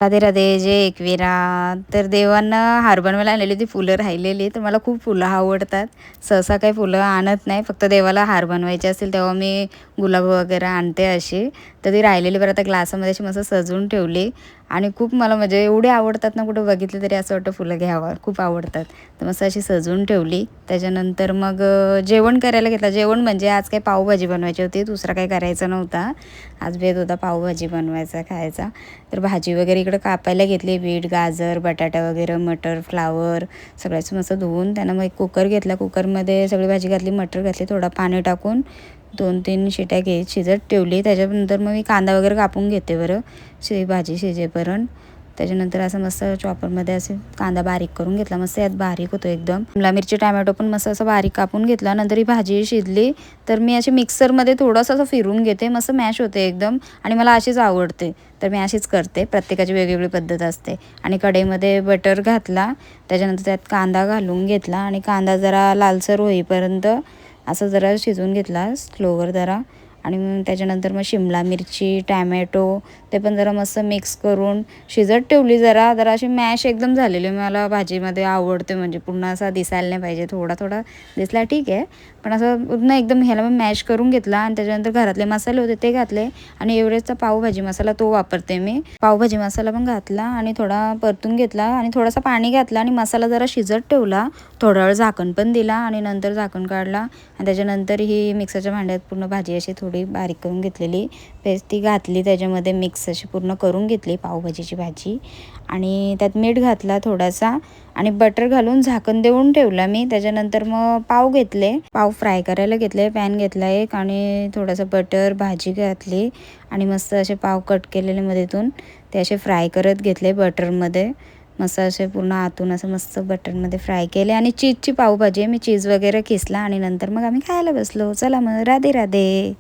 राधे राधे जय एकविरा. तर देवांना हार बनवायला आणलेली ती फुलं राहिलेली, तर मला खूप फुलं आवडतात. सहसा काही फुलं आणत नाही, फक्त देवाला हार बनवायचे असतील तेव्हा मी गुलाब वगैरे आणते अशी. तर ती राहिलेली बरं आता ग्लासामध्ये अशी मस्त सजवून ठेवली. आणि खूप मला म्हणजे एवढे आवडतात ना, कुठं बघितलं तरी असं वाटतं फुलं घ्यावं, खूप आवडतात. तर मस्त अशी सजवून ठेवली. त्याच्यानंतर मग जेवण करायला घेतलं. जेवण म्हणजे आज काही पावभाजी बनवायची होती, दुसरा काही करायचा नव्हता. आज बेत होता पावभाजी बनवायचा, खायचा. तर भाजी वगैरे इकडं कापायला घेतली, बीट गाजर बटाटा वगैरे मटर फ्लावर सगळ्याचं मस्त धुवून त्यांना मग एक कुकर घेतला. कुकरमध्ये सगळी भाजी घातली, मटर घातली, थोडा पाणी टाकून 2-3 शिट्या शिजत ठेवली. त्याच्यानंतर मग मी कांदा वगैरे कापून घेते बरं भाजी शिजेपर्यंत. त्याच्यानंतर असं मस्त चॉपरमध्ये असे कांदा बारीक करून घेतला, मस्त यात बारीक होतो एकदम. शिमला मिरची टॅमॅटो पण मस्त असं बारीक कापून घेतला. नंतर ही भाजी शिजली तर मी अशी मिक्सरमध्ये थोडंसं असं फिरून घेते, मस्त मॅश होते एकदम. आणि मला अशीच आवडते, तर मी अशीच करते. प्रत्येकाची वेगवेगळी पद्धत असते. आणि कढईमध्ये बटर घातला, त्याच्यानंतर त्यात कांदा घालून घेतला आणि कांदा जरा लालसर होईपर्यंत असं जरा शिजवून घेतला स्लोवर जरा. आणि मग त्याच्यानंतर मग शिमला मिरची टॅमॅटो ते पण जरा मस्त मिक्स करून शिजत ठेवली. जरा जरा अशी मॅश एकदम झालेली मला भाजीमध्ये आवडते, म्हणजे पुन्हा असा दिसायला नाही पाहिजे, थोडा थोडा दिसला ठीक आहे, पण असं पूर्ण एकदम ह्याला मग मॅश करून घेतला. आणि त्याच्यानंतर घरातले मसाले होते ते घातले. आणि एव्हरेस्टचा पावभाजी मसाला तो वापरते मी. पावभाजी मसाला पण घातला आणि थोडा परतून घेतला आणि थोडासा पाणी घातला आणि मसाला जरा शिजत ठेवला. थोडा वेळ झाकण पण दिला आणि नंतर झाकण काढला. आणि त्याच्यानंतर ही मिक्सरच्या भांड्यात पूर्ण भाजी अशी थोडी बारीक करून घेतलेली पेस्ट ती घातली, त्याच्यामध्ये मिक्स अशी पूर्ण करून घेतली पावभाजीची भाजी. आणि त्यात मीठ घातला थोडासा आणि बटर घालून झाकण देऊन ठेवला मी. त्याच्यानंतर मग पाव घेतले, पाव फ्राय करायला घेतले. पॅन घेतला एक आणि थोडंसं बटर भाजी घातली आणि मस्त असे पाव कट केलेले मध्येतून ते असे फ्राय करत घेतले बटरमध्ये. मस्त असे पूर्ण आतून असं मस्त बटरमध्ये फ्राय केले. आणि चीजची पावभाजी आहे, मी चीज वगैरे किसला आणि नंतर मग आम्ही खायला बसलो. चला मग राधे राधे.